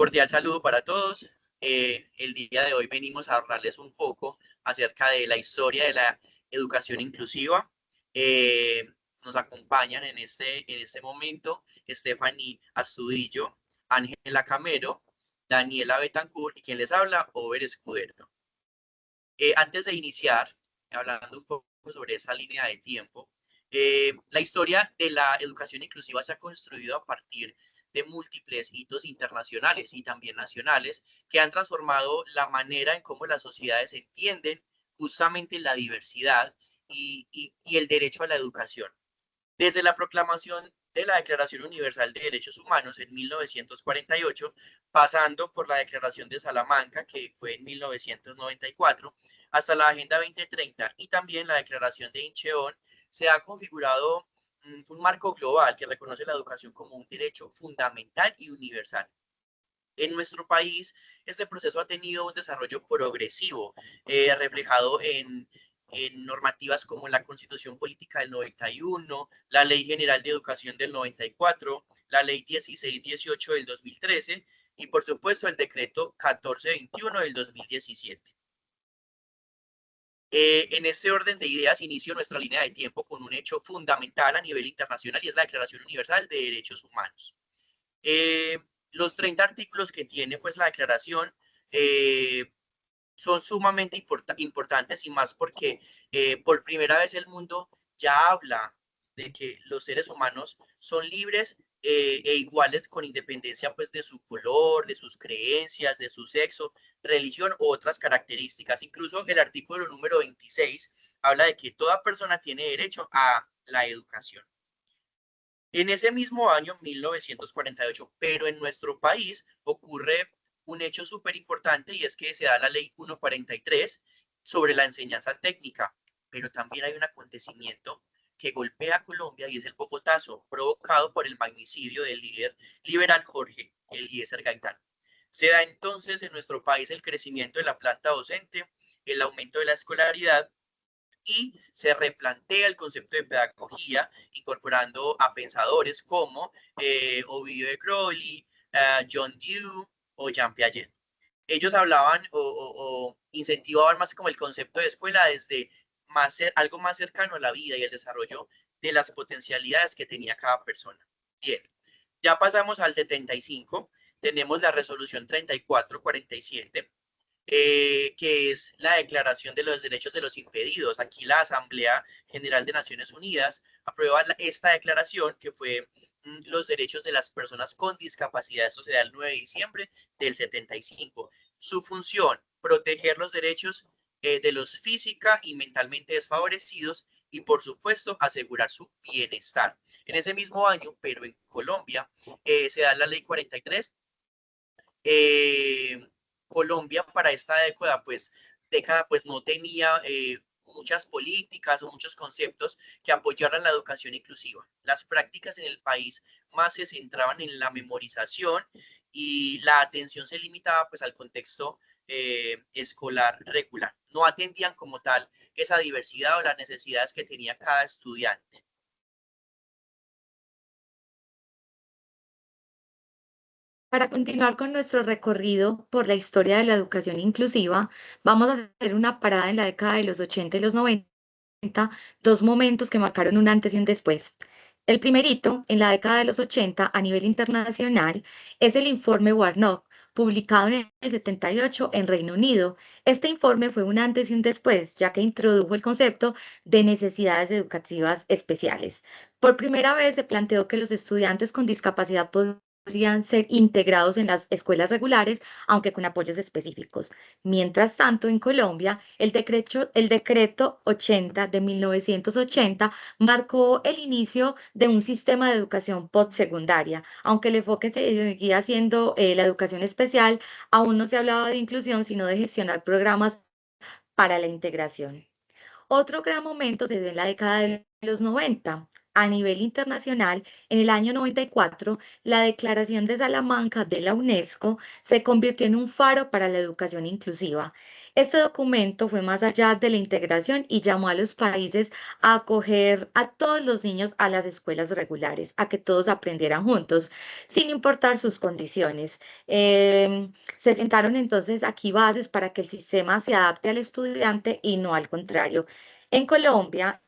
Cordial saludo para todos. El día de hoy venimos a hablarles un poco acerca de la historia de la educación inclusiva. Eh, Nos acompañan en este momento Stephanie Astudillo, Ángela Camero, Daniela Betancourt y quien les habla, Over Escudero. Antes de iniciar, hablando un poco sobre esa línea de tiempo, la historia de la educación inclusiva se ha construido a partir de múltiples hitos internacionales y también nacionales que han transformado la manera en cómo las sociedades entienden justamente la diversidad y el derecho a la educación. Desde la proclamación de la Declaración Universal de Derechos Humanos en 1948, pasando por la Declaración de Salamanca, que fue en 1994, hasta la Agenda 2030 y también la Declaración de Incheon, se ha configurado un marco global que reconoce la educación como un derecho fundamental y universal. En nuestro país, este proceso ha tenido un desarrollo progresivo, reflejado en normativas como la Constitución Política del 91, la Ley General de Educación del 94, la Ley 1618 del 2013 y, por supuesto, el Decreto 1421 del 2017. En este orden de ideas inicio nuestra línea de tiempo con un hecho fundamental a nivel internacional y es la Declaración Universal de Derechos Humanos. Eh, los 30 artículos que tiene pues la declaración son sumamente importantes y más porque por primera vez el mundo ya habla de que los seres humanos son libres e iguales con independencia pues de su color, de sus creencias, de su sexo, religión u otras características. Incluso el artículo número 26 habla de que toda persona tiene derecho a la educación. En ese mismo año, 1948, pero en nuestro país ocurre un hecho súper importante y es que se da la ley 143 sobre la enseñanza técnica, pero también hay un acontecimiento que golpea a Colombia y es el Bogotazo, provocado por el magnicidio del líder liberal Jorge Eliezer Gaitán. Se da entonces en nuestro país el crecimiento de la planta docente, el aumento de la escolaridad y se replantea el concepto de pedagogía, incorporando a pensadores como Ovidio de Crowley, John Dewey o Jean Piaget. Ellos hablaban o incentivaban más como el concepto de escuela desde algo más cercano a la vida y el desarrollo de las potencialidades que tenía cada persona. Bien, ya pasamos al 75, tenemos la resolución 3447, que es la Declaración de los Derechos de los Impedidos. Aquí la Asamblea General de Naciones Unidas aprueba esta declaración que fue los derechos de las personas con discapacidad. Esto se da el 9 de diciembre del 75. Su función, proteger los derechos de los física y mentalmente desfavorecidos y, por supuesto, asegurar su bienestar. En ese mismo año, pero en Colombia, se da la Ley 43. Colombia para esta década pues no tenía muchas políticas o muchos conceptos que apoyaran la educación inclusiva. Las prácticas en el país más se centraban en la memorización y la atención se limitaba pues al contexto escolar regular. No atendían como tal esa diversidad o las necesidades que tenía cada estudiante. Para continuar con nuestro recorrido por la historia de la educación inclusiva, vamos a hacer una parada en la década de los 80 y los 90, dos momentos que marcaron un antes y un después. El primer hito en la década de los 80 a nivel internacional es el informe Warnock, publicado en el 78 en Reino Unido. Este informe fue un antes y un después, ya que introdujo el concepto de necesidades educativas especiales. Por primera vez se planteó que los estudiantes con discapacidad podrían ser integrados en las escuelas regulares, aunque con apoyos específicos. Mientras tanto, en Colombia, el decreto 80 de 1980 marcó el inicio de un sistema de educación postsecundaria. Aunque el enfoque seguía siendo la educación especial, aún no se hablaba de inclusión, sino de gestionar programas para la integración. Otro gran momento se dio en la década de los 90. A nivel internacional, en el año 94, la Declaración de Salamanca de la UNESCO se convirtió en un faro para la educación inclusiva. Este documento fue más allá de la integración y llamó a los países a acoger a todos los niños a las escuelas regulares, a que todos aprendieran juntos, sin importar sus condiciones. Se sentaron entonces aquí bases para que el sistema se adapte al estudiante y no al contrario. En Colombia,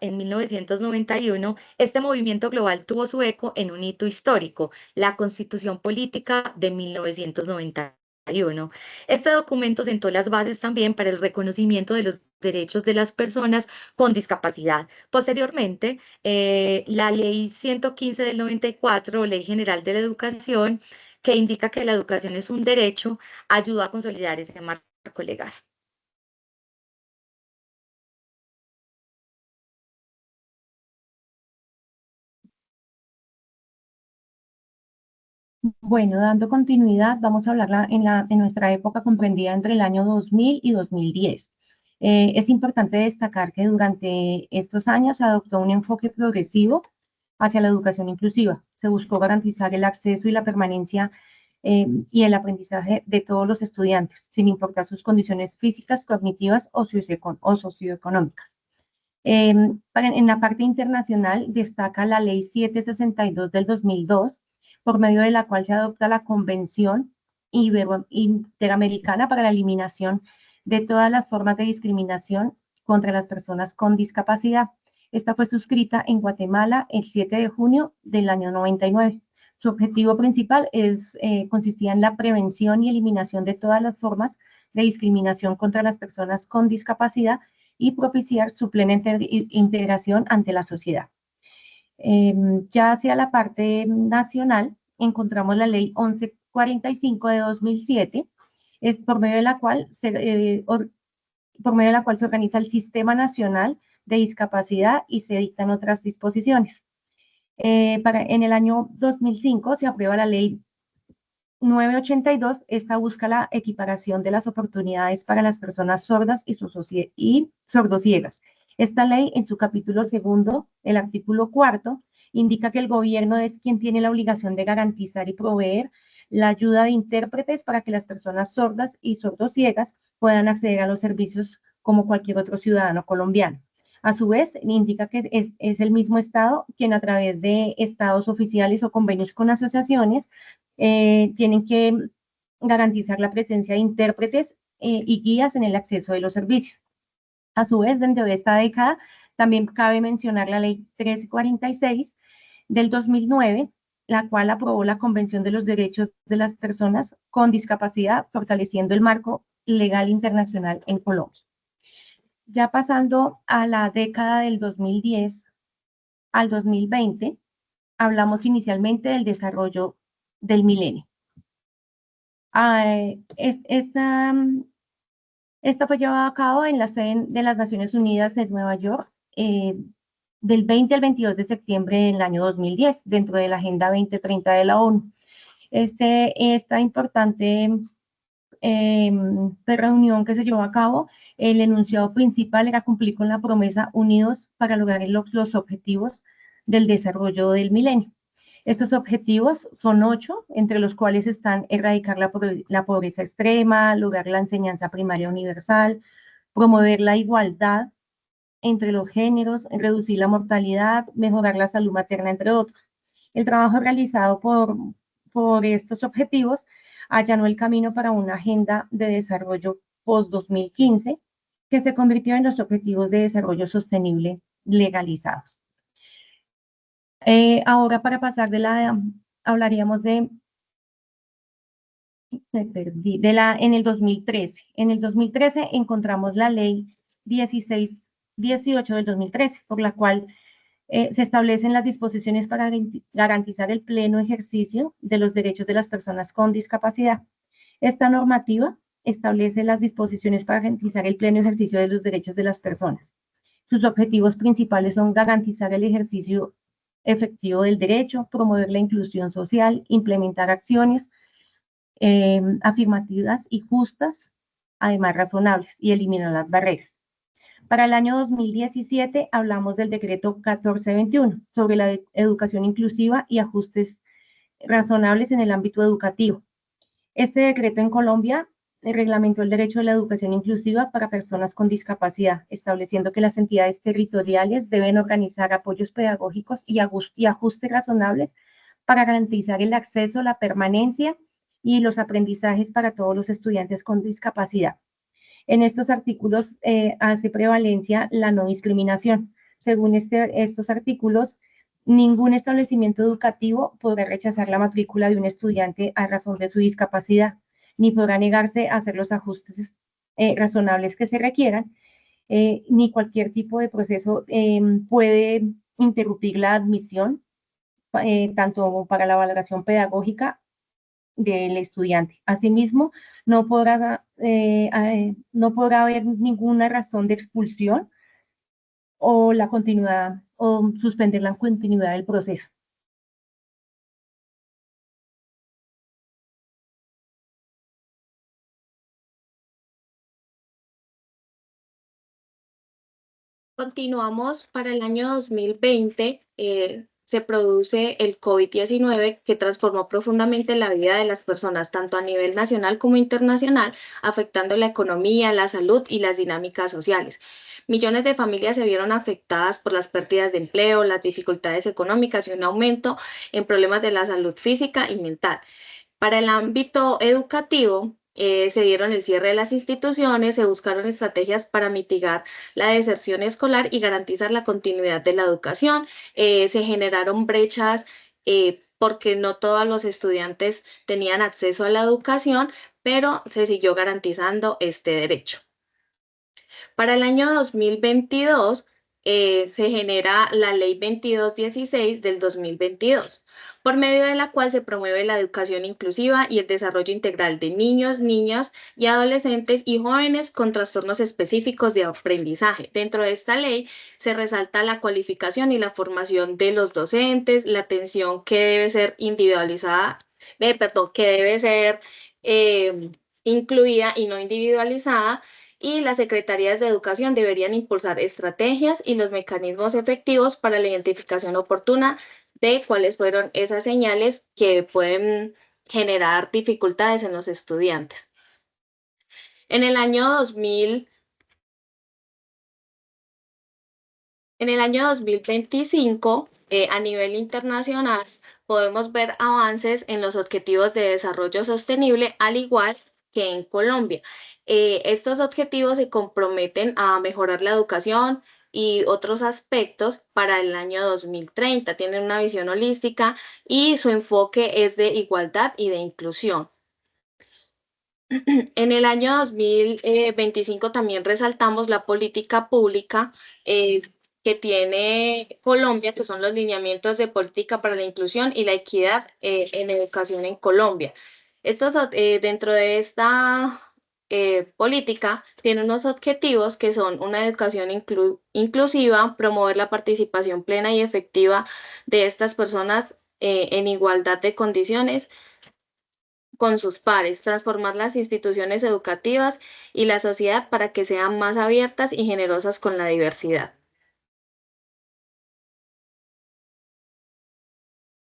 en 1991, este movimiento global tuvo su eco en un hito histórico, la Constitución Política de 1991. Este documento sentó las bases también para el reconocimiento de los derechos de las personas con discapacidad. Posteriormente, la Ley 115 del 94, Ley General de la Educación, que indica que la educación es un derecho, ayudó a consolidar ese marco legal. Bueno, dando continuidad, vamos a hablar en nuestra época comprendida entre el año 2000 y 2010. Es importante destacar que durante estos años se adoptó un enfoque progresivo hacia la educación inclusiva. Se buscó garantizar el acceso y la permanencia y el aprendizaje de todos los estudiantes, sin importar sus condiciones físicas, cognitivas o socioeconómicas. En la parte internacional destaca la Ley 762 del 2002, por medio de la cual se adopta la Convención Interamericana para la Eliminación de todas las formas de discriminación contra las personas con discapacidad. Esta fue suscrita en Guatemala el 7 de junio del año 99. Su objetivo principal consistía en la prevención y eliminación de todas las formas de discriminación contra las personas con discapacidad y propiciar su plena integración ante la sociedad. Ya hacia la parte nacional, encontramos la ley 1145 de 2007, por medio de la cual se organiza el Sistema Nacional de Discapacidad y se dictan otras disposiciones. En el año 2005 se aprueba la ley 982, esta busca la equiparación de las oportunidades para las personas sordas y sordociegas. Esta ley, en su capítulo segundo, el artículo cuarto, indica que el gobierno es quien tiene la obligación de garantizar y proveer la ayuda de intérpretes para que las personas sordas y sordociegas puedan acceder a los servicios como cualquier otro ciudadano colombiano. A su vez, indica que es el mismo Estado quien a través de estados oficiales o convenios con asociaciones tienen que garantizar la presencia de intérpretes y guías en el acceso de los servicios. A su vez, dentro de esta década, también cabe mencionar la Ley 1346 del 2009, la cual aprobó la Convención de los Derechos de las Personas con Discapacidad, fortaleciendo el marco legal internacional en Colombia. Ya pasando a la década del 2010 al 2020, hablamos inicialmente del desarrollo del milenio. Esta fue llevada a cabo en la sede de las Naciones Unidas de Nueva York del 20 al 22 de septiembre del año 2010, dentro de la Agenda 2030 de la ONU. Esta importante reunión que se llevó a cabo, el enunciado principal era cumplir con la promesa Unidos para lograr los objetivos del desarrollo del milenio. Estos objetivos son 8, entre los cuales están erradicar la pobreza extrema, lograr la enseñanza primaria universal, promover la igualdad entre los géneros, reducir la mortalidad, mejorar la salud materna, entre otros. El trabajo realizado por estos objetivos allanó el camino para una agenda de desarrollo post-2015 que se convirtió en los Objetivos de Desarrollo Sostenible legalizados. Ahora para pasar hablaríamos en el 2013. En el 2013 encontramos la ley 1618 del 2013, por la cual se establecen las disposiciones para garantizar el pleno ejercicio de los derechos de las personas con discapacidad. Esta normativa establece las disposiciones para garantizar el pleno ejercicio de los derechos de las personas. Sus objetivos principales son garantizar el ejercicio efectivo del derecho, promover la inclusión social, implementar acciones afirmativas y justas, además razonables, y eliminar las barreras. Para el año 2017 hablamos del decreto 1421 sobre la educación inclusiva y ajustes razonables en el ámbito educativo. Este decreto en Colombia reglamentó el derecho a la educación inclusiva para personas con discapacidad, estableciendo que las entidades territoriales deben organizar apoyos pedagógicos y ajustes razonables para garantizar el acceso, la permanencia y los aprendizajes para todos los estudiantes con discapacidad. En estos artículos hace prevalencia la no discriminación. Según estos artículos, ningún establecimiento educativo podrá rechazar la matrícula de un estudiante a razón de su discapacidad, ni podrá negarse a hacer los ajustes razonables que se requieran, ni cualquier tipo de proceso puede interrumpir la admisión, tanto para la valoración pedagógica del estudiante. Asimismo, no podrá haber ninguna razón de expulsión o la continuidad o suspender la continuidad del proceso. Continuamos para el año 2020. Se produce el COVID-19 que transformó profundamente la vida de las personas, tanto a nivel nacional como internacional, afectando la economía, la salud y las dinámicas sociales. Millones de familias se vieron afectadas por las pérdidas de empleo, las dificultades económicas y un aumento en problemas de la salud física y mental. Para el ámbito educativo, se dieron el cierre de las instituciones, se buscaron estrategias para mitigar la deserción escolar y garantizar la continuidad de la educación. Se generaron brechas porque no todos los estudiantes tenían acceso a la educación, pero se siguió garantizando este derecho. Para el año 2022 se genera la Ley 2216 del 2022, por medio de la cual se promueve la educación inclusiva y el desarrollo integral de niños, niñas y adolescentes y jóvenes con trastornos específicos de aprendizaje. Dentro de esta ley se resalta la cualificación y la formación de los docentes, la atención que debe ser individualizada, que debe ser incluida y no individualizada, y las secretarías de educación deberían impulsar estrategias y los mecanismos efectivos para la identificación oportuna de cuáles fueron esas señales que pueden generar dificultades en los estudiantes. En el año 2025, a nivel internacional, podemos ver avances en los objetivos de desarrollo sostenible, al igual que en Colombia. Estos objetivos se comprometen a mejorar la educación y otros aspectos para el año 2030. Tienen una visión holística y su enfoque es de igualdad y de inclusión. En el año 2025 también resaltamos la política pública que tiene Colombia, que son los lineamientos de política para la inclusión y la equidad en educación en Colombia. Dentro de esta política tiene unos objetivos que son una educación inclusiva, promover la participación plena y efectiva de estas personas en igualdad de condiciones con sus pares, transformar las instituciones educativas y la sociedad para que sean más abiertas y generosas con la diversidad.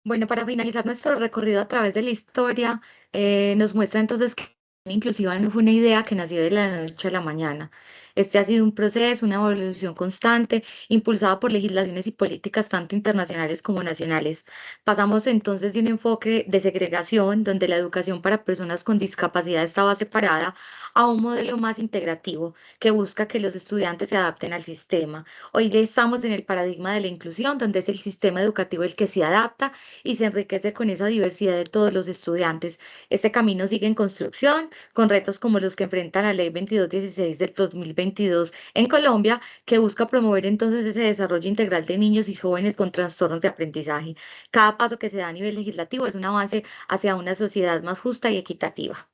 Bueno, para finalizar nuestro recorrido a través de la historia, nos muestra entonces que la inclusiva no fue una idea que nació de la noche a la mañana. Este ha sido un proceso, una evolución constante, impulsada por legislaciones y políticas tanto internacionales como nacionales. Pasamos entonces de un enfoque de segregación, donde la educación para personas con discapacidad estaba separada, a un modelo más integrativo, que busca que los estudiantes se adapten al sistema. Hoy estamos en el paradigma de la inclusión, donde es el sistema educativo el que se adapta y se enriquece con esa diversidad de todos los estudiantes. Este camino sigue en construcción, con retos como los que enfrenta la Ley 2216 del 2022 en Colombia, que busca promover entonces ese desarrollo integral de niños y jóvenes con trastornos de aprendizaje. Cada paso que se da a nivel legislativo es un avance hacia una sociedad más justa y equitativa.